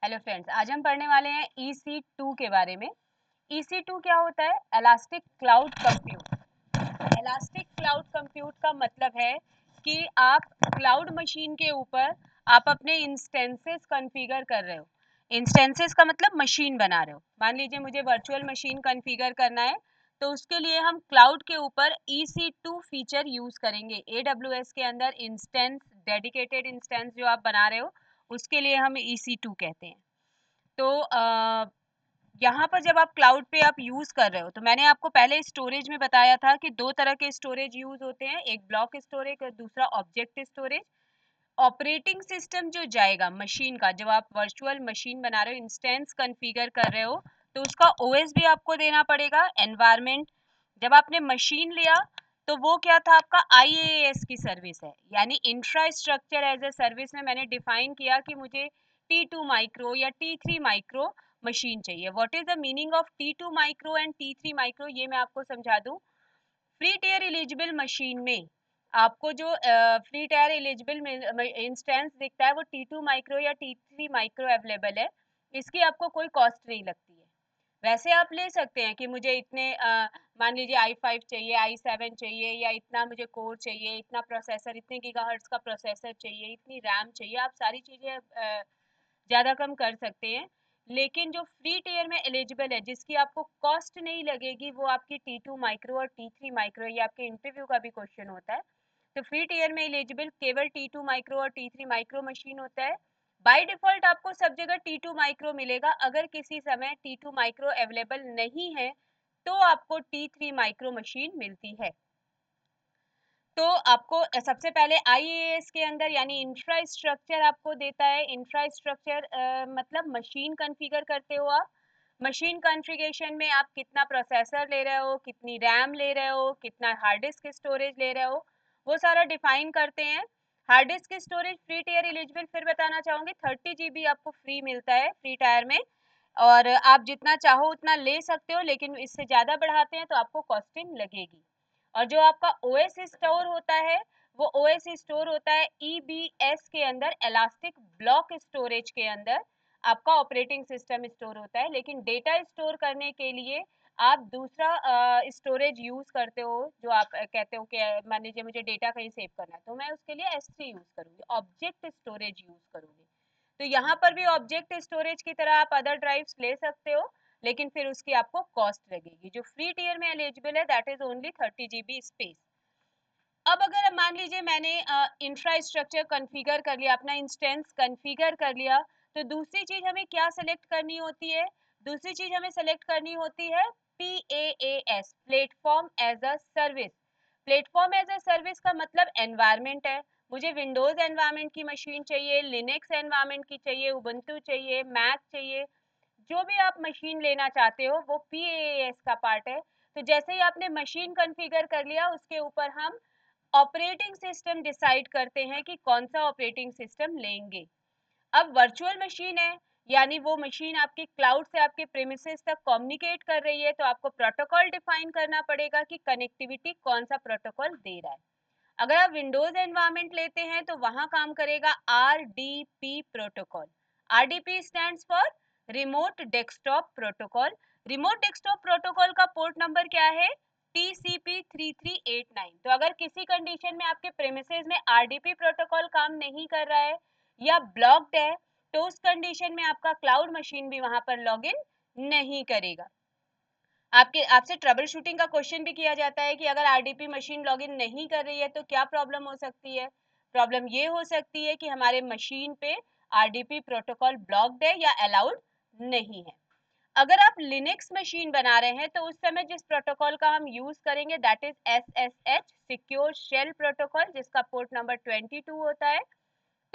Hello friends, आज हम पढ़ने वाले हैं EC2 के बारे में। EC2 क्या होता है? Elastic cloud compute. Elastic cloud compute का मतलब है कि आप क्लाउड मशीन के ऊपर आप अपने इंस्टेंसेस कॉन्फ़िगर कर रहे हो। इंस्टेंसेस का मतलब मशीन बना रहे हो। मान लीजिए मुझे वर्चुअल मशीन कॉन्फ़िगर करना है, तो उसके लिए हम क्लाउड के ऊपर EC2 फीचर यूज़ करेंगे। AWS के अंदर इंस्टेंस, डेडिकेटेड इंस्टेंस जो आप बना रहे हो, उसके लिए हम EC2 कहते हैं। तो यहाँ पर जब आप क्लाउड पे आप यूज़ कर रहे हो, तो मैंने आपको पहले स्टोरेज में बताया था कि 2 तरह के स्टोरेज यूज़ होते हैं, एक ब्लॉक स्टोरेज और दूसरा ऑब्जेक्ट स्टोरेज। ऑपरेटिंग सिस्टम जो जाएगा मशीन का, जब आप वर्चुअल मशीन बना रहे हो, इंस्टेंस कॉन्फ़िगर कर रहे हो, तो उसका ओएस भी आपको देना पड़ेगा, एनवायरनमेंट। जब आपने मशीन लिया, तो वो क्या था? आपका IaaS की सर्विस है, यानी इंफ्रास्ट्रक्चर एज ए सर्विस में मैंने डिफाइन किया कि मुझे T2 माइक्रो या T3 माइक्रो मशीन चाहिए। What is the meaning of T2 micro and T3 micro, ये मैं आपको समझा दूं। फ्री टियर एलिजिबल मशीन में आपको जो फ्री टायर एलिजिबल इंस्टेंस दिखता है, वो T2 माइक्रो या T3 माइक्रो अवेलेबल है। इसकी आपको कोई कॉस्ट नहीं लगती है। वैसे आप ले सकते हैं कि मुझे इतने मान लीजिए i5 चाहिए, i7 चाहिए, या इतना मुझे कोर चाहिए, इतना प्रोसेसर, इतने गीगाहर्ट्ज का प्रोसेसर चाहिए, इतनी रैम चाहिए। आप सारी चीज़ें ज़्यादा कम कर सकते हैं। लेकिन जो फ्री टियर में एलिजिबल है, जिसकी आपको कॉस्ट नहीं लगेगी, वो आपकी T2 माइक्रो और T3 माइक्रो। ये आपके इंटरव्यू का भी क्वेश्चन होता है। तो फ्री टियर में एलिजिबल केवल T2 माइक्रो और T3 माइक्रो मशीन होता है। बाय डिफॉल्ट आपको सब जगह T2 माइक्रो मिलेगा। अगर किसी समय T2 माइक्रो अवेलेबल नहीं है, तो आपको T3 माइक्रो मशीन मिलती है। तो आपको सबसे पहले IaaS के अंदर, यानी इंफ्रास्ट्रक्चर आपको देता है। इंफ्रास्ट्रक्चर मतलब मशीन कॉन्फ़िगर करते हो आप। मशीन कॉन्फ़िगरेशन में आप कितना प्रोसेसर ले रहे हो, कितनी रैम ले रहे हो, कितना हार्ड डिस्क स्टोरेज ले रहे हो, वो सारा डिफाइन करते हैं। Hard disk storage free tier eligible फिर बताना चाहूँगी, 30 GB आपको फ्री मिलता है फ्री टायर में। और आप जितना चाहो उतना ले सकते हो, लेकिन इससे ज़्यादा बढ़ाते हैं तो आपको कॉस्टिंग लगेगी। और जो आपका ओएस स्टोर होता है, वो ओएस स्टोर होता है EBS के अंदर, इलास्टिक ब्लॉक स्टोरेज के अंदर आपका ऑपरेटिंग सिस्टम स्टोर होता है। लेकिन डेटा स्टोर करने के लिए आप दूसरा स्टोरेज यूज करते हो, जो आप कहते हो कि मान लीजिए मुझे डेटा कहीं सेव करना है, तो मैं उसके लिए S3 यूज करूंगी, ऑब्जेक्ट स्टोरेज यूज करूंगी। तो यहाँ पर भी ऑब्जेक्ट स्टोरेज की तरह आप अदर ड्राइव्स ले सकते हो, लेकिन फिर उसकी आपको कॉस्ट लगेगी। जो फ्री टियर में एलिजिबल है, that is only 30 GB space. अब अगर मान लीजिए मैंने इंफ्रास्ट्रक्चर कॉन्फ़िगर कर लिया, अपना इंस्टेंस कॉन्फ़िगर कर लिया, तो दूसरी चीज हमें क्या सेलेक्ट करनी होती है? दूसरी चीज हमें सेलेक्ट करनी होती है PaaS, platform as a service. Platform as a service का मतलब एनवायरमेंट है। मुझे विंडोज एनवायरमेंट की मशीन चाहिए, लिनक्स एनवायरमेंट की चाहिए, उबंटू चाहिए, मैक चाहिए। जो भी आप मशीन लेना चाहते हो, वो PaaS का पार्ट है। तो जैसे ही आपने मशीन कॉन्फ़िगर कर लिया, उसके ऊपर हम ऑपरेटिंग सिस्टम डिसाइड करते हैं कि कौन सा ऑपरेटिंग सिस्टम लेंगे। अब वर्चुअल मशीन है, यानी वो मशीन आपके क्लाउड से आपके प्रेमिसेस तक कम्युनिकेट कर रही है, तो आपको प्रोटोकॉल डिफाइन करना पड़ेगा कि कनेक्टिविटी कौन सा प्रोटोकॉल दे रहा है। अगर आप विंडोज एनवायरमेंट लेते हैं, तो वहां काम करेगा RDP protocol. RDP stands for remote desktop protocol. Remote desktop protocol का पोर्ट नंबर क्या है? TCP3389। तो अगर किसी कंडीशन में आपके प्रेमिसेस में RDP प्रोटोकॉल काम नहीं कर रहा है या ब्लॉक्ड है, तो उस कंडीशन में आपका क्लाउड मशीन भी वहां पर लॉगिन नहीं करेगा। आपसे ट्रबल शूटिंग का क्वेश्चन भी किया जाता है कि अगर RDP मशीन लॉगिन नहीं कर रही है, तो क्या प्रॉब्लम हो सकती है? प्रॉब्लम ये हो सकती है कि हमारे मशीन पे RDP प्रोटोकॉल ब्लॉक्ड है या अलाउड नहीं है। अगर आप लिनक्स मशीन बना रहे हैं, तो उस समय जिस प्रोटोकॉल का हम यूज करेंगे, that is SSH, secure shell protocol, जिसका पोर्ट नंबर 22 होता है।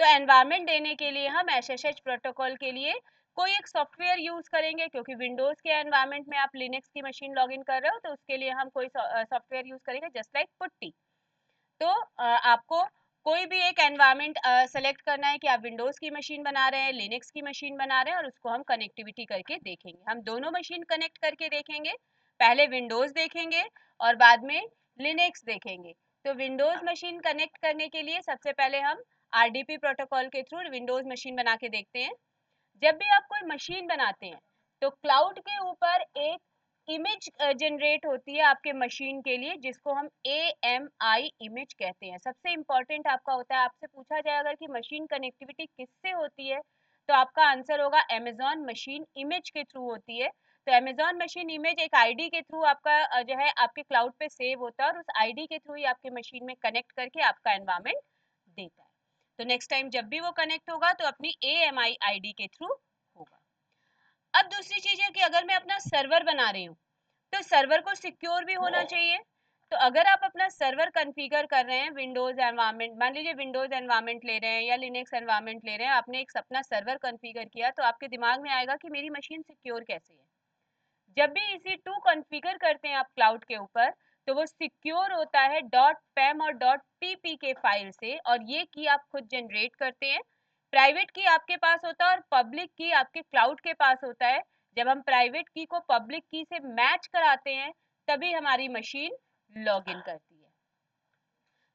तो एनवायरनमेंट देने के लिए हम SSH प्रोटोकॉल के लिए कोई एक सॉफ्टवेयर यूज करेंगे, क्योंकि विंडोज के एनवायरनमेंट में आप लिनक्स की मशीन लॉगिन कर रहे हो, तो उसके लिए हम कोई सॉफ्टवेयर यूज करेंगे, जस्ट लाइक पुट्टी। तो आपको कोई भी एक एनवायरनमेंट सेलेक्ट करना है कि आप विंडोज की मशीन बना रहे हैं, लिनक्स की मशीन बना रहे हैं, और उसको हम कनेक्टिविटी करके देखेंगे। हम दोनों मशीन कनेक्ट करके देखेंगे। पहले विंडोज देखेंगे और बाद में लिनक्स देखेंगे। तो विंडोज मशीन कनेक्ट करने के लिए सबसे पहले हम RDP प्रोटोकॉल के थ्रू विंडोज मशीन बना के देखते हैं। जब भी आप कोई मशीन बनाते हैं तो क्लाउड के ऊपर एक इमेज जनरेट होती है आपके मशीन के लिए, जिसको हम AMI इमेज कहते हैं। सबसे इम्पोर्टेंट आपका होता है, आपसे पूछा जाए अगर कि मशीन कनेक्टिविटी किससे होती है, तो आपका आंसर होगा अमेजॉन मशीन इमेज के थ्रू होती है। तो अमेजॉन मशीन इमेज एक आईडी के थ्रू आपका जो है आपके क्लाउड पे सेव होता है, और उस आईडी के थ्रू ही आपके मशीन में कनेक्ट करके आपका एनवायरमेंट देता है। तो नेक्स्ट टाइम जब भी वो कनेक्ट होगा तो अपनी AMI आईडी के थ्रू होगा। अब दूसरी चीज है कि अगर मैं अपना सर्वर बना रही हूँ तो सर्वर को सिक्योर भी होना चाहिए। तो अगर आप अपना सर्वर कॉन्फ़िगर कर रहे हैं विंडोज एनवायरनमेंट, मान लीजिए विंडोज एनवायरनमेंट ले रहे हैं या लिनक्स एनवायरनमेंट ले रहे हैं, आपने एक अपना सर्वर कॉन्फ़िगर किया, तो आपके दिमाग में आएगा कि मेरी मशीन सिक्योर कैसे है। जब भी EC2 कॉन्फ़िगर करते हैं आप क्लाउड के ऊपर, तो वो सिक्योर होता है .pem और .pp के फाइल से, और ये की आप खुद जनरेट करते हैं। प्राइवेट की आपके पास होता है और पब्लिक की आपके क्लाउड के पास होता है। जब हम प्राइवेट की को पब्लिक की से मैच कराते हैं तभी हमारी मशीन लॉग इन करती है।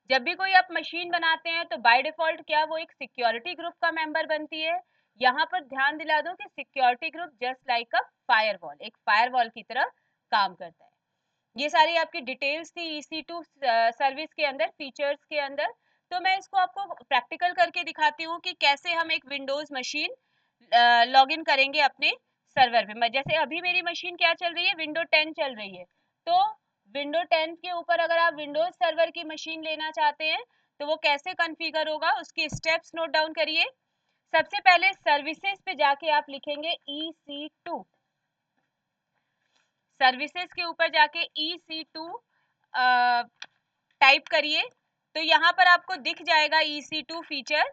जब भी कोई आप मशीन बनाते हैं तो बाय डिफॉल्ट क्या वो एक सिक्योरिटी ग्रुप का मेंबर बनती है। यहाँ पर ध्यान दिला दो कि सिक्योरिटी ग्रुप जस्ट लाइक अ फायरवॉल, एक फायरवॉल की तरह काम करता है। ये सारी आपकी डिटेल्स थी EC2 सर्विस के अंदर, फीचर्स के अंदर। तो मैं इसको आपको प्रैक्टिकल करके दिखाती हूँ कि कैसे हम एक विंडोज मशीन लॉग इन करेंगे अपने सर्वर पे। जैसे अभी मेरी मशीन क्या चल रही है, विंडो 10 चल रही है। तो विंडो 10 के ऊपर अगर आप विंडोज सर्वर की मशीन लेना चाहते हैं तो वो कैसे कॉन्फ़िगर होगा, उसके स्टेप्स नोट डाउन करिए। सबसे पहले सर्विसेज पे जाके आप लिखेंगे EC2, सर्विसेज के ऊपर जाके EC2 टाइप करिए, तो यहाँ पर आपको दिख जाएगा EC2 feature,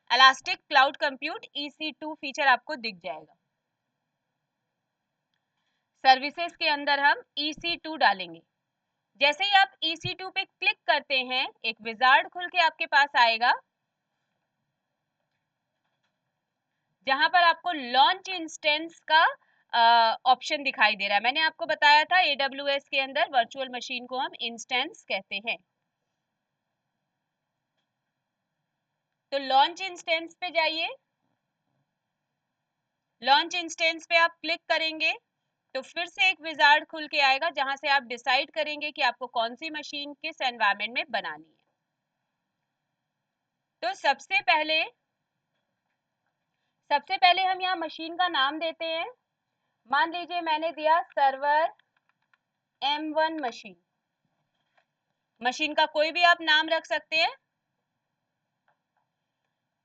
elastic cloud compute EC2 feature आपको दिख जाएगा। सर्विसेज के अंदर हम EC2 डालेंगे। जैसे ही आप EC2 पे क्लिक करते हैं एक विजार्ड खुल के आपके पास आएगा, जहां पर आपको लॉन्च इंस्टेंस का ऑप्शन दिखाई दे रहा है। मैंने आपको बताया था AWS के अंदर वर्चुअल मशीन को हम इंस्टेंस कहते हैं। तो लॉन्च इंस्टेंस पे जाइए, लॉन्च इंस्टेंस पे आप क्लिक करेंगे तो फिर से एक विजार्ड खुल के आएगा, जहां से आप डिसाइड करेंगे कि आपको कौन सी मशीन किस एनवायरनमेंट में बनानी है। तो सबसे पहले हम यहाँ मशीन का नाम देते हैं। मान लीजिए मैंने दिया सर्वर M1 मशीन। मशीन का कोई भी आप नाम रख सकते हैं।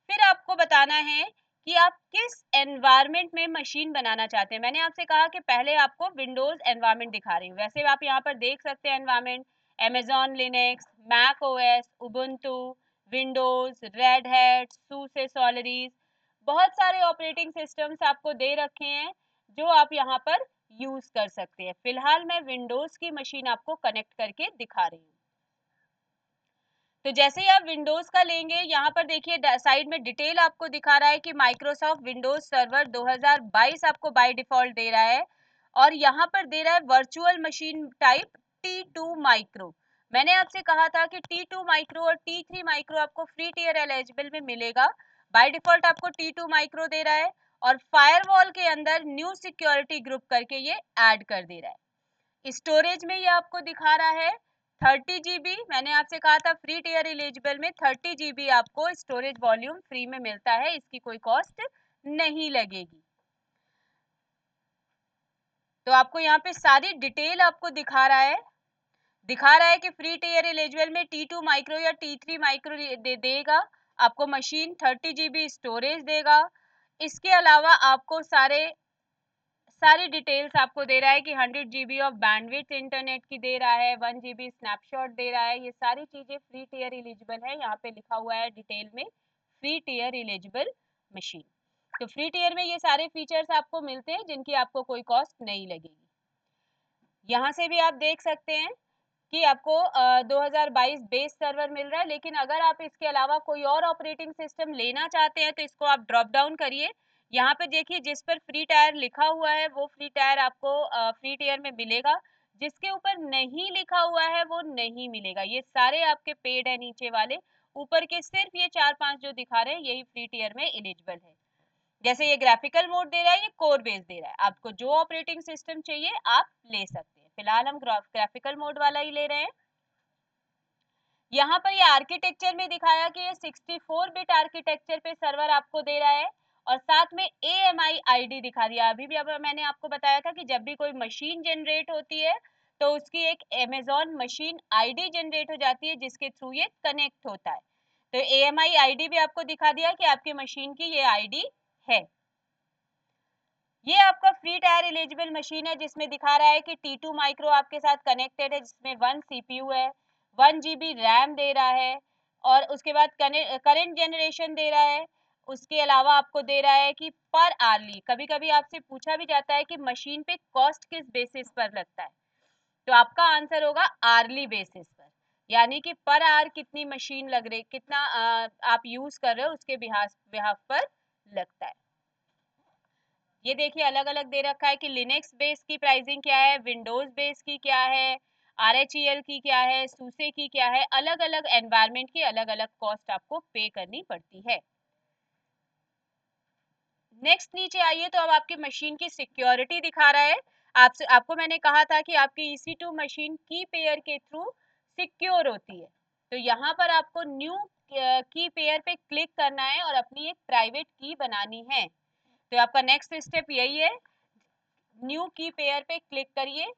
फिर आपको बताना है कि आप किस एनवायरनमेंट में मशीन बनाना चाहते हैं। मैंने आपसे कहा कि पहले आपको विंडोज एनवायरनमेंट दिखा रही हूँ, वैसे आप यहाँ पर देख सकते हैं environment Amazon Linux, Mac OS, Ubuntu, Windows, Red Hat, SUSE Solaris, बहुत सारे ऑपरेटिंग सिस्टम्स आपको दे रखे हैं जो आप यहाँ पर यूज कर सकते हैं। फिलहाल मैं विंडोज की मशीन आपको कनेक्ट करके दिखा रही हूँ। तो जैसे ही आप विंडोज का लेंगे, यहाँ पर देखिए साइड में डिटेल आपको दिखा रहा है कि माइक्रोसॉफ्ट विंडोज सर्वर 2022 आपको बाय डिफॉल्ट दे रहा है, और यहाँ पर दे रहा है virtual machine type T2 micro. मैंने आपसे कहा था कि T2 माइक्रो और T3 माइक्रो आपको फ्री टियर एलिजिबल में मिलेगा। बाय डिफॉल्ट आपको T2 माइक्रो दे रहा है, और फायरवॉल के अंदर न्यू सिक्योरिटी ग्रुप करके ये ऐड कर दे रहा है। स्टोरेज में ये आपको दिखा रहा है 30 GB। मैंने आपसे कहा था फ्री टियर एलिजिबल में 30 GB आपको स्टोरेज वॉल्यूम फ्री में मिलता है, इसकी कोई कॉस्ट नहीं लगेगी। तो आपको यहाँ पे सारी डिटेल आपको दिखा रहा है कि फ्री टियर एलिजिबल में T2 माइक्रो या T3 माइक्रो देगा, आपको मशीन 30 GB स्टोरेज देगा। इसके अलावा आपको सारी डिटेल्स आपको दे रहा है कि 100 GB ऑफ बैंडविड्थ इंटरनेट की दे रहा है, 1 GB स्नैपशॉट दे रहा है। ये सारी चीजें फ्री टियर एलिजिबल है, यहाँ पे लिखा हुआ है डिटेल में फ्री टियर एलिजिबल मशीन। तो फ्री टियर में ये सारे फीचर्स आपको मिलते हैं जिनकी आपको कोई कॉस्ट नहीं लगेगी। यहाँ से भी आप देख सकते हैं कि आपको 2022 बेस सर्वर मिल रहा है, लेकिन अगर आप इसके अलावा कोई और ऑपरेटिंग सिस्टम लेना चाहते हैं तो इसको आप ड्रॉप डाउन करिए। यहाँ पे देखिए जिस पर फ्री टायर लिखा हुआ है वो फ्री टायर आपको फ्री टियर में मिलेगा, जिसके ऊपर नहीं लिखा हुआ है वो नहीं मिलेगा। ये सारे आपके पेड है नीचे वाले, ऊपर के सिर्फ ये 4-5 जो दिखा रहे हैं यही फ्री टियर में एलिजिबल है। जैसे ये ग्राफिकल मोड दे रहा है, ये कोर बेस दे रहा है, आपको जो ऑपरेटिंग सिस्टम चाहिए आप ले सकते हैं। फिलहाल हम ग्राफिकल मोड वाला ही ले रहे हैं। यहाँ पर ये आर्किटेक्चर में दिखाया कि ये 64 बिट आर्किटेक्चर पे सर्वर आपको दे रहा है और साथ में AMI ID दिखा दिया। अभी भी अब मैंने आपको बताया था कि जब भी कोई मशीन जनरेट होती है तो उसकी एक Amazon मशीन ID जनरेट हो जाती है जिसके थ्रू ये कनेक्ट होता है। तो AMI ID भी आपको दिखा दिया कि आपकी मशीन की ये ID है। ये आपका फ्री टायर एलिजिबल मशीन है जिसमें दिखा रहा है कि T2 माइक्रो आपके साथ कनेक्टेड है, जिसमें 1 CPU है, 1 GB रैम दे रहा है और उसके बाद करंट जनरेशन दे रहा है। उसके अलावा आपको दे रहा है कि पर आरली, कभी कभी आपसे पूछा भी जाता है कि मशीन पे कॉस्ट किस बेसिस पर लगता है, तो आपका आंसर होगा आरली बेसिस पर, यानी कि पर आर कितनी मशीन लग रही, कितना आप यूज कर रहे हो उसके बिहाफ पर लगता है। ये देखिए अलग अलग दे रखा है कि लिनक्स बेस की प्राइसिंग क्या है, विंडोज बेस की क्या है, RHEL की क्या है, सूसे की क्या है, अलग अलग एनवायरमेंट की अलग अलग कॉस्ट आपको पे करनी पड़ती है। नेक्स्ट नीचे आइए तो अब आपकी मशीन की सिक्योरिटी दिखा रहा है। आपको मैंने कहा था कि आपकी EC2 मशीन की पेयर के थ्रू सिक्योर होती है, तो यहाँ पर आपको न्यू की पेयर पे क्लिक करना है और अपनी एक प्राइवेट की बनानी है। तो आपका नेक्स्ट स्टेप यही है, न्यू की पेयर पे क्लिक करिए।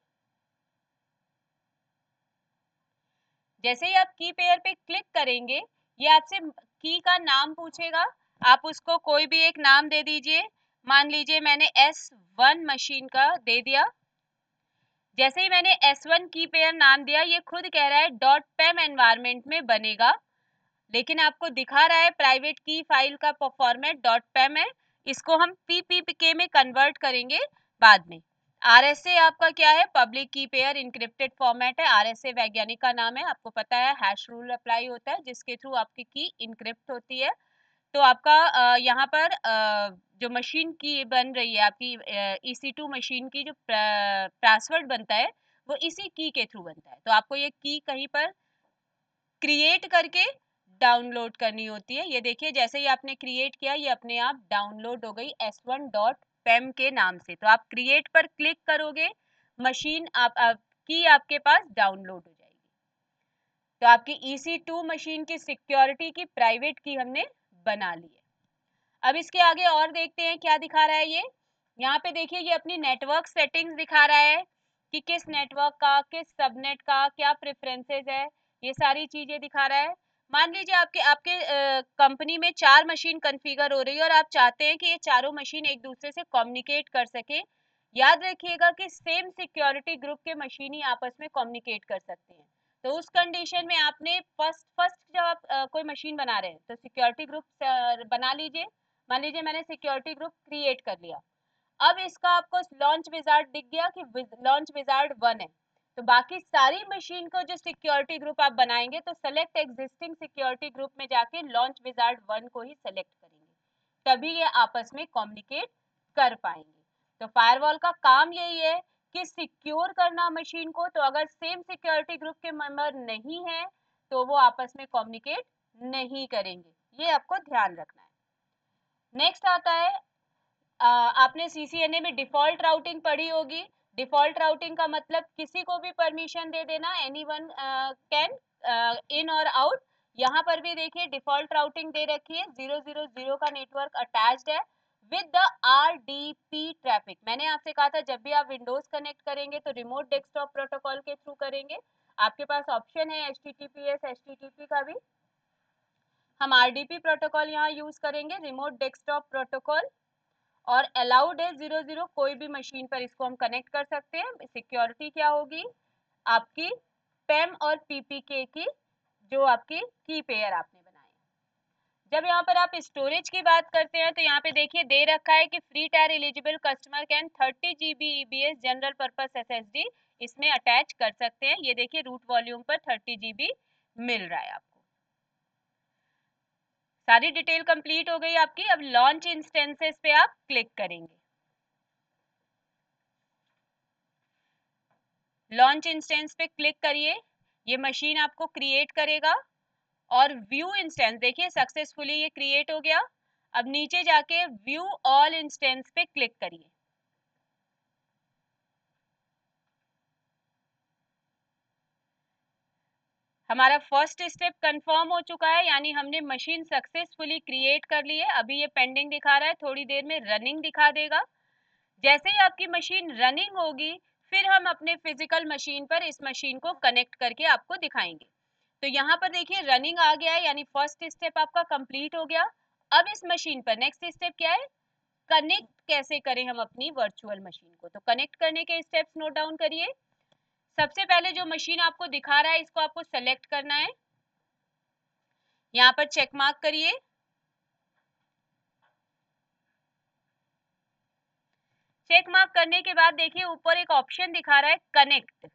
जैसे ही आप की पेयर पे क्लिक करेंगे ये आपसे की का नाम पूछेगा, आप उसको कोई भी एक नाम दे दीजिए। मान लीजिए मैंने S1 मशीन का दे दिया। जैसे ही मैंने S1 की पेयर नाम दिया ये खुद कह रहा है .pem एनवायरमेंट में बनेगा, लेकिन आपको दिखा रहा है प्राइवेट की फाइल का फॉर्मेट .pem है, इसको हम PPK में कन्वर्ट करेंगे बाद में। RSA आपका क्या है, पब्लिक की पेयर इनक्रिप्टेड फॉर्मेट है। RSA वैज्ञानिक का नाम है, आपको पता है हैश रूल अप्लाई होता है जिसके थ्रू आपकी की इनक्रिप्ट होती है। तो आपका यहाँ पर जो मशीन की बन रही है आपकी EC2 मशीन की जो पासवर्ड बनता है वो इसी की के थ्रू बनता है। तो आपको ये की कहीं पर क्रिएट करके डाउनलोड करनी होती है। ये देखिए जैसे ही आपने क्रिएट किया ये अपने आप डाउनलोड हो गई S1.pem के नाम से। तो आप क्रिएट पर क्लिक करोगे, मशीन की आपके पास डाउनलोड हो जाएगी। तो आपकी EC2 मशीन की सिक्योरिटी की प्राइवेट की हमने बना ली है। अब इसके आगे और देखते हैं क्या दिखा रहा है ये। यहाँ पे देखिए ये अपनी नेटवर्क सेटिंग्स दिखा रहा है कि किस नेटवर्क का, किस सबनेट का क्या प्रेफरेंसेस है, ये सारी चीजें दिखा रहा है। मान लीजिए आपके आपके कंपनी में 4 मशीन कॉन्फ़िगर हो रही है और आप चाहते हैं कि ये चारों मशीन एक दूसरे से कम्युनिकेट कर सके। याद रखिएगा कि सेम सिक्योरिटी ग्रुप के मशीन ही आपस में कम्युनिकेट कर सकते हैं। तो उस कंडीशन में आपने फर्स्ट फर्स्ट जब आप कोई मशीन बना रहे हैं तो सिक्योरिटी ग्रुप बना लीजिए। मान लीजिए मैंने सिक्योरिटी ग्रुप क्रिएट कर लिया। अब इसका आपको लॉन्च विजार्ड दिख गया कि लॉन्च विजार्ड 1 है, तो बाकी सारी मशीन को जो सिक्योरिटी ग्रुप आप बनाएंगे तो सेलेक्ट एग्जिस्टिंग सिक्योरिटी ग्रुप में जाके लॉन्च विजार्ड 1 को ही सेलेक्ट करेंगे, तभी ये आपस में कम्युनिकेट कर पाएंगे। तो फायरवॉल का काम यही है कि सिक्योर करना मशीन को, तो अगर सेम सिक्योरिटी ग्रुप के मेंबर नहीं है तो वो आपस में कम्युनिकेट नहीं करेंगे, ये आपको ध्यान रखना है। नेक्स्ट आता है आपने CCNA में डिफॉल्ट राउटिंग पढ़ी होगी। डिफॉल्ट राउटिंग का मतलब किसी को भी परमिशन दे देना, एनीवन कैन इन और आउट। यहाँ पर भी देखिए डिफॉल्ट राउटिंग दे रखी है, 000 का नेटवर्क अटैच्ड है विद द RDP ट्रैफिक। मैंने आपसे कहा था जब भी आप विंडोज कनेक्ट करेंगे तो रिमोट डेस्कटॉप प्रोटोकॉल के थ्रू करेंगे। आपके पास ऑप्शन है HTTPS HTTP का भी, हम RDP प्रोटोकॉल यहाँ यूज करेंगे, रिमोट डेस्कटॉप प्रोटोकॉल। और अलाउड है 00, कोई भी मशीन पर इसको हम कनेक्ट कर सकते हैं। सिक्योरिटी क्या होगी आपकी पेम और PPK की, जो आपकी की पेयर आपने बनाई। जब यहाँ पर आप स्टोरेज की बात करते हैं तो यहाँ पे देखिए दे रखा है कि free tyre eligible customer can 30 GB EBS general purpose SSD इसमें अटैच कर सकते हैं। ये देखिए रूट वॉल्यूम पर 30 GB मिल रहा है आपको। सारी डिटेल कंप्लीट हो गई आपकी। अब लॉन्च इंस्टेंसेस पे आप क्लिक करेंगे। लॉन्च इंस्टेंस पे क्लिक करिए, ये मशीन आपको क्रिएट करेगा और व्यू इंस्टेंस देखिए सक्सेसफुली ये क्रिएट हो गया। अब नीचे जाके व्यू ऑल इंस्टेंस पे क्लिक करिए। हमारा फर्स्ट स्टेप कंफर्म हो चुका है, यानी हमने मशीन सक्सेसफुली क्रिएट कर ली है। अभी ये पेंडिंग दिखा रहा है, थोड़ी देर में रनिंग दिखा देगा। जैसे ही आपकी मशीन रनिंग होगी, फिर हम अपने फिजिकल मशीन पर इस मशीन को कनेक्ट करके आपको दिखाएंगे। तो यहाँ पर देखिए रनिंग आ गया है, यानी फर्स्ट स्टेप आपका कंप्लीट हो गया। अब इस मशीन पर नेक्स्ट स्टेप क्या है, कनेक्ट कैसे करें हम अपनी वर्चुअल मशीन को। तो कनेक्ट करने के स्टेप्स नोट डाउन करिए। सबसे पहले जो मशीन आपको दिखा रहा है, इसको आपको सेलेक्ट करना है, यहाँ पर चेक मार्क करिए। चेक मार्क करने के बाद देखिए ऊपर एक ऑप्शन दिखा रहा है कनेक्ट,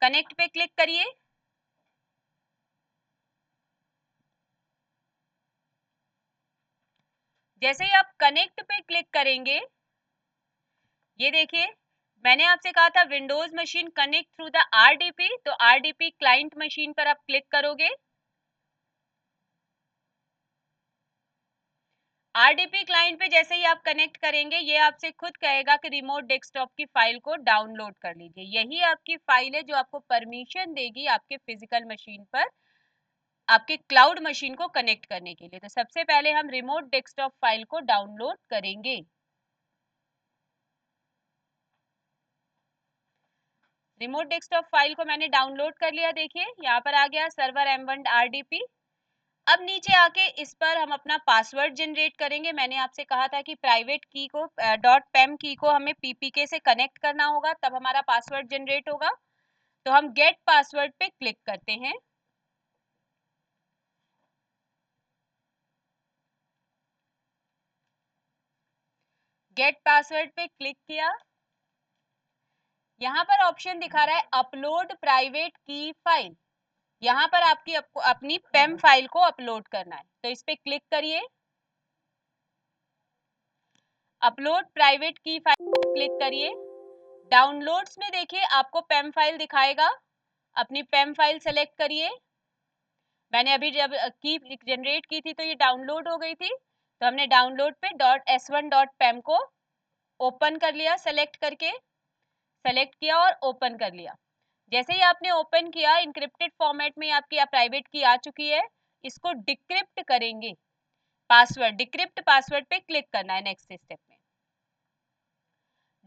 कनेक्ट पे क्लिक करिए। जैसे ही आप कनेक्ट पे क्लिक करेंगे, ये देखिए मैंने आपसे कहा था Windows machine connect through the RDP, तो आरडीपी क्लाइंट मशीन पर आप क्लिक करोगे। आरडीपी क्लाइंट पे जैसे ही आप कनेक्ट करेंगे, ये आपसे खुद कहेगा कि रिमोट डेस्कटॉप की फाइल को डाउनलोड कर लीजिए। यही आपकी फाइल है जो आपको परमिशन देगी आपके फिजिकल मशीन पर आपके क्लाउड मशीन को कनेक्ट करने के लिए। तो सबसे पहले हम रिमोट डेस्कटॉप फाइल को डाउनलोड करेंगे। रिमोट डेस्कटॉप फाइल को मैंने डाउनलोड कर लिया, देखिए यहाँ पर आ गया सर्वर M1 RDP। अब नीचे आके इस पर हम अपना पासवर्ड जनरेट करेंगे। मैंने आपसे कहा था कि प्राइवेट की को .pem की को हमें PPK से कनेक्ट करना होगा, तब हमारा पासवर्ड जनरेट होगा। तो हम गेट पासवर्ड पे क्लिक करते हैं। गेट पासवर्ड पे क्लिक किया, यहाँ पर ऑप्शन दिखा रहा है अपलोड प्राइवेट की फाइल। यहाँ पर आपकी अपनी पेम फाइल को अपलोड करना है, तो इस पे क्लिक करिए। अपलोड प्राइवेट की फाइल पर क्लिक करिए। डाउनलोड्स में देखिए आपको पेम फाइल दिखाएगा, अपनी पेम फाइल सेलेक्ट करिए। मैंने अभी जब की जनरेट की थी तो ये डाउनलोड हो गई थी, तो हमने डाउनलोड पे .s1.pem को ओपन कर लिया, सेलेक्ट करके सेलेक्ट किया और ओपन कर लिया। जैसे ही आपने ओपन किया, इंक्रिप्टेड फॉर्मेट में आपकी प्राइवेट की आ चुकी है। इसको डिक्रिप्ट करेंगे, पासवर्ड डिक्रिप्ट पासवर्ड पे क्लिक करना है नेक्स्ट स्टेप में।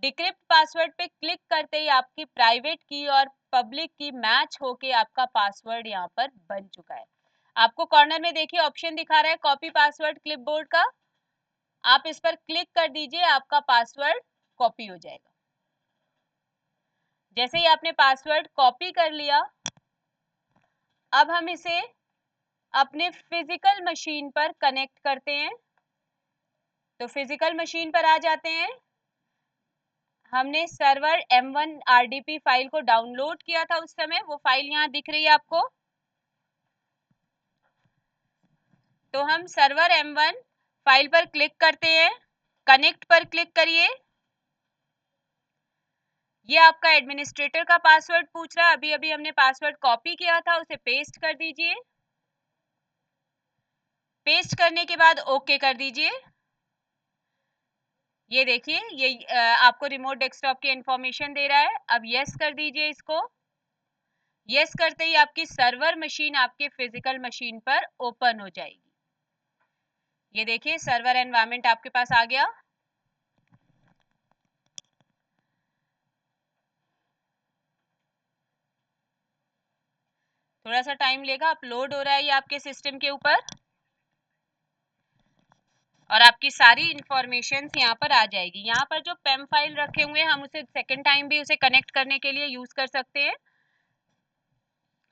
डिक्रिप्ट पासवर्ड पे क्लिक करते ही आपकी प्राइवेट की और पब्लिक की मैच होके आपका पासवर्ड यहाँ पर बन चुका है। आपको कॉर्नर में देखिए ऑप्शन दिखा रहा है कॉपी पासवर्ड क्लिपबोर्ड का, आप इस पर क्लिक कर दीजिए, आपका पासवर्ड कॉपी हो जाएगा। जैसे ही आपने पासवर्ड कॉपी कर लिया, अब हम इसे अपने फिजिकल मशीन पर कनेक्ट करते हैं। तो फिजिकल मशीन पर आ जाते हैं। हमने सर्वर M1 RDP फाइल को डाउनलोड किया था उस समय, वो फाइल यहाँ दिख रही है आपको। तो हम सर्वर M1 फाइल पर क्लिक करते हैं, कनेक्ट पर क्लिक करिए। ये आपका एडमिनिस्ट्रेटर का पासवर्ड पूछ रहा है, अभी अभी हमने पासवर्ड कॉपी किया था, उसे पेस्ट कर दीजिए। पेस्ट करने के बाद ओके कर दीजिए। ये देखिए ये आपको रिमोट डेस्कटॉप की इंफॉर्मेशन दे रहा है। अब यस कर दीजिए इसको। यस करते ही आपकी सर्वर मशीन आपके फिजिकल मशीन पर ओपन हो जाएगी। ये देखिए सर्वर एनवायरनमेंट आपके पास आ गया। थोड़ा सा टाइम लेगा, अपलोड हो रहा है ये आपके सिस्टम के ऊपर, और आपकी सारी इंफॉर्मेशन यहाँ पर आ जाएगी। यहाँ पर जो पेम फाइल रखे हुए हैं, हम उसे सेकेंड टाइम भी उसे कनेक्ट करने के लिए यूज कर सकते हैं।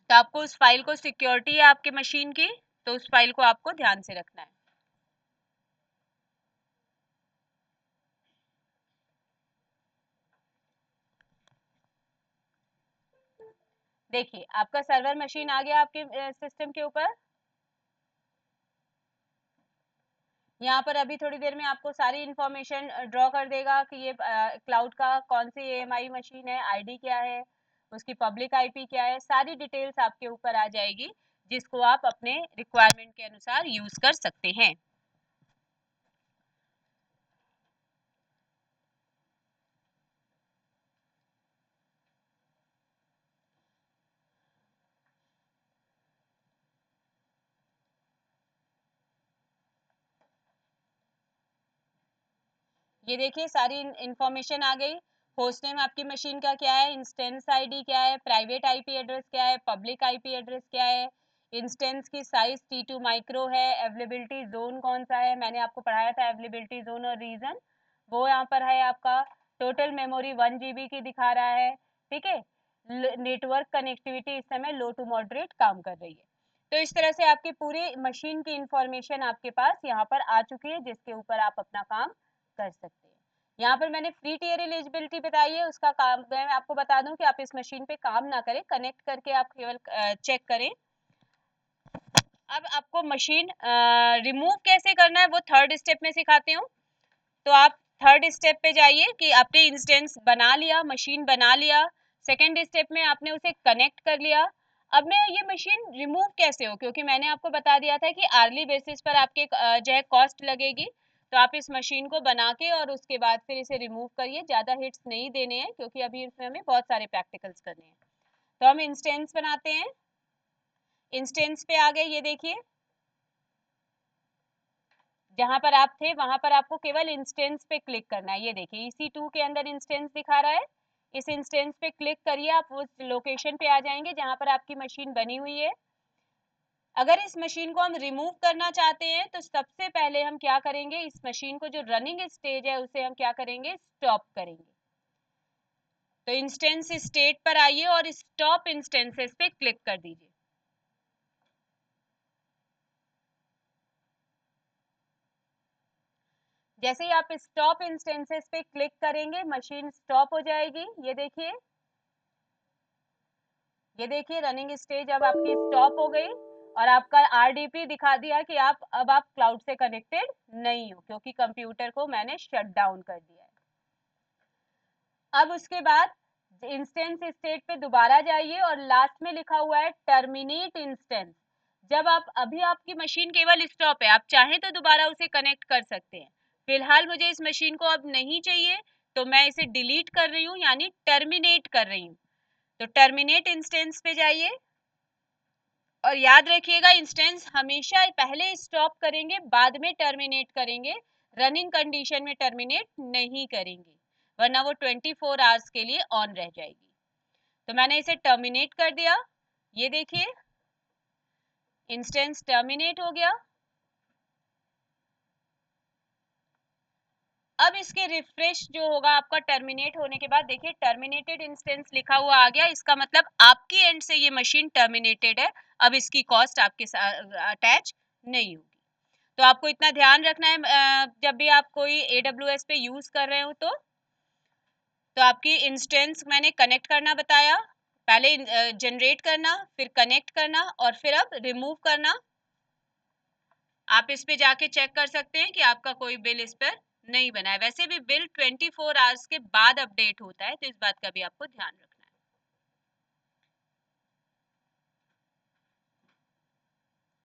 तो आपको उस फाइल को, सिक्योरिटी है आपके मशीन की, तो उस फाइल को आपको ध्यान से रखना है। देखिए आपका सर्वर मशीन आ गया आपके सिस्टम के ऊपर। यहाँ पर अभी थोड़ी देर में आपको सारी इंफॉर्मेशन ड्रॉ कर देगा कि ये क्लाउड का कौन सी AMI मशीन है, आईडी क्या है, उसकी पब्लिक IP क्या है, सारी डिटेल्स आपके ऊपर आ जाएगी, जिसको आप अपने रिक्वायरमेंट के अनुसार यूज कर सकते हैं। ये देखिए सारी इंफॉर्मेशन आ गई। होस्ट नेम आपकी मशीन का क्या है, इंस्टेंस आईडी क्या है, प्राइवेट आईपी एड्रेस क्या है, पब्लिक आईपी एड्रेस क्या है, इंस्टेंस की साइज T2 माइक्रो है, अवेलेबिलिटी जोन कौन सा है, मैंने आपको पढ़ाया था अवेलेबिलिटी जोन और रीजन, वो यहाँ पर है आपका। टोटल मेमोरी 1 GB की दिखा रहा है, ठीक है। नेटवर्क कनेक्टिविटी इस समय लो टू मॉडरेट काम कर रही है। तो इस तरह से आपकी पूरी मशीन की इंफॉर्मेशन आपके पास यहाँ पर आ चुकी है, जिसके ऊपर आप अपना काम कर सकते हैं। यहाँ पर मैंने फ्री टियर एलिजिबिलिटी बताई है, उसका काम मैं आपको बता दूं कि आप इस मशीन पे काम ना करें, कनेक्ट करके आप केवल चेक करें। अब आपको मशीन रिमूव कैसे करना है वो थर्ड स्टेप में सिखाती हूँ। तो आप थर्ड स्टेप पे जाइए कि आपने इंस्टेंस बना लिया, मशीन बना लिया। सेकेंड स्टेप में आपने उसे कनेक्ट कर लिया। अब मैं ये मशीन रिमूव कैसे हो, क्योंकि मैंने आपको बता दिया था कि आर्ली बेसिस पर आपके जो है कॉस्ट लगेगी। तो आप इस मशीन को बना के और उसके बाद फिर इसे रिमूव करिए, ज़्यादा हिट्स नहीं देने हैं क्योंकि अभी इसमें हमें बहुत सारे प्रैक्टिकल्स करने हैं। तो हम इंस्टेंस बनाते हैं। इंस्टेंस पे आ गए, ये देखिए जहां पर आप थे वहां पर आपको केवल इंस्टेंस पे क्लिक करना है। ये देखिए EC2 के अंदर इंस्टेंस दिखा रहा है, इस इंस्टेंस पे क्लिक करिए, आप उस लोकेशन पे आ जाएंगे जहां पर आपकी मशीन बनी हुई है। अगर इस मशीन को हम रिमूव करना चाहते हैं तो सबसे पहले हम क्या करेंगे, इस मशीन को जो रनिंग स्टेज है उसे हम क्या करेंगे, स्टॉप करेंगे। तो इंस्टेंस स्टेट पर आइए और स्टॉप इंस्टेंसेस पे क्लिक कर दीजिए। जैसे ही आप स्टॉप इंस्टेंसेस पे क्लिक करेंगे मशीन स्टॉप हो जाएगी। ये देखिए रनिंग स्टेज अब आपकी स्टॉप हो गई और आपका RDP दिखा दिया कि अब आप क्लाउड से कनेक्टेड नहीं हो, क्योंकि कंप्यूटर को मैंने शट डाउन कर दिया है। अब उसके बाद इंस्टेंस स्टेट पे दोबारा जाइए और लास्ट में लिखा हुआ है टर्मिनेट इंस्टेंस। जब आप अभी आपकी मशीन केवल स्टॉप है, आप चाहें तो दोबारा उसे कनेक्ट कर सकते हैं। फिलहाल मुझे इस मशीन को अब नहीं चाहिए तो मैं इसे डिलीट कर रही हूँ, यानी टर्मिनेट कर रही हूँ। तो टर्मिनेट इंस्टेंस पे जाइए और याद रखिएगा इंस्टेंस हमेशा पहले स्टॉप करेंगे बाद में टर्मिनेट करेंगे, रनिंग कंडीशन में टर्मिनेट नहीं करेंगे, वरना वो 24 आवर्स के लिए ऑन रह जाएगी। तो मैंने इसे टर्मिनेट कर दिया। ये देखिए इंस्टेंस टर्मिनेट हो गया। अब इसके रिफ्रेश जो होगा आपका टर्मिनेट होने के बाद, देखिए टर्मिनेटेड इंस्टेंस लिखा हुआ आ गया, इसका मतलब आपकी एंड से ये मशीन टर्मिनेटेड है, अब इसकी कॉस्ट आपके साथ अटैच नहीं होगी। तो आपको इतना ध्यान रखना है जब भी आप कोई AWS पे यूज कर रहे हो तो आपकी इंस्टेंस मैंने कनेक्ट करना बताया, पहले जनरेट करना, फिर कनेक्ट करना और फिर अब रिमूव करना। आप इस पे जाके चेक कर सकते हैं कि आपका कोई बिल इस पर नहीं बना है। वैसे भी बिल 24 आवर्स के बाद अपडेट होता है, तो इस बात का भी आपको ध्यान रखना है।